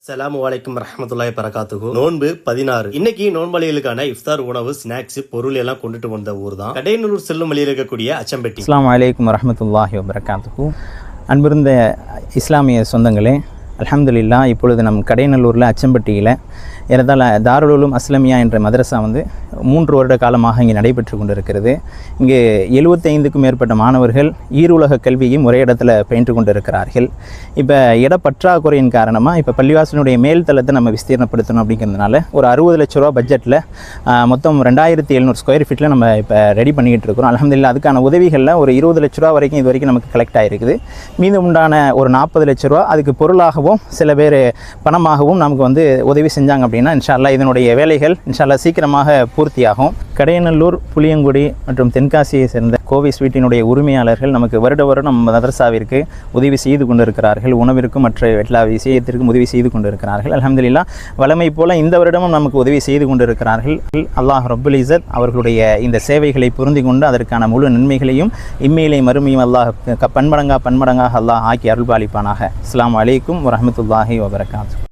அஸ்ஸலாமு அலைக்கும் வரஹ்மத்துல்லாஹி வபரகாத்துஹு. நோன்பு 16. இன்னைக்கு நோன்பாளிகளுக்கான இஃப்தார் உணவு, ஸ்நாக்ஸ், பொருள் எல்லாம் கொண்டுட்டு வந்த ஊர் தான் கடையநல்லூர் செல்லும் வழியில் இருக்கக்கூடிய அச்சம்பட்டி. அஸ்ஸலாமு அலைக்கும் வரஹ்மத்துல்லாஹி வபரகாத்துஹு. அன்பிருந்த இஸ்லாமிய சொந்தங்களே, அல்ஹம்துலில்லாஹ் இப்பொழுது நம் கடையநல்லூரில் அச்சம்பட்டியில் ஏறத்தாழ தாருல் உலூம் அஸ்லமியா என்ற மதரசா 3 வருட காலமாக இங்கே நடைபெற்று கொண்டிருக்கிறது. இங்கே 75க்கும் மேற்பட்ட மாணவர்கள் ஈருலக கல்வியும் ஒரே இடத்துல பயின்று கொண்டிருக்கிறார்கள். இப்போ இடப்பற்றாக்குறையின் காரணமாக இப்போ பள்ளிவாசலுடைய மேல் தளத்தை நம்ம விஸ்தீர்ணப்படுத்தணும் அப்படிங்கிறதுனால ஒரு 60 லட்ச ரூபா பட்ஜெட்டில் மொத்தம் 2700 ஸ்கொயர் ஃபீட்டில் நம்ம இப்போ ரெடி பண்ணிக்கிட்டு இருக்கிறோம். அல்ஹம்துலில்லாஹ் அதுக்கான உதவிகளில் ஒரு 20 லட்ச ரூபா வரைக்கும் இது வரைக்கும் நமக்கு கலெக்ட் ஆகிருக்குது. மீதம் உண்டான ஒரு 40 லட்ச ரூபா அதுக்கு பொருளாகவும் சில பேர் பணமாகவும் நமக்கு உதவி செஞ்சாங்க அப்படின்னா இன்ஷா அல்லாஹ் இதனுடைய வேலைகள் இன்ஷா அல்லாஹ் சீக்கிரமாக பூர்த்தியாகும். கடையநல்லூர், புளியங்குடி மற்றும் தென்காசியை சேர்ந்த கோவை ஸ்வீட்டினுடைய உரிமையாளர்கள் நமக்கு வருடம் மதரசாவிற்கு உதவி செய்து கொண்டிருக்கிறார்கள். உணவிற்கும் மற்ற எல்லா விஷயத்திற்கும் உதவி செய்து கொண்டிருக்கிறார்கள். அல்ஹம்துலில்லாஹ் வளமை போல இந்த வருடமும் நமக்கு உதவி செய்து கொண்டிருக்கிறார்கள். அல்லாஹ் ரப்புல் இஸ்ஸத் அவர்களுடைய இந்த சேவைகளை பொருந்தி கொண்டு அதற்கான முழு நன்மைகளையும் இம்மையிலே மறுமையும் அல்லாஹ் பன்மடங்காக அல்லாஹ் ஆக்கி அருள்பாலிப்பானாக. அஸ்ஸலாமு அலைக்கும் வரஹ்மத்துல்லாஹி வபரகாத்துஹு.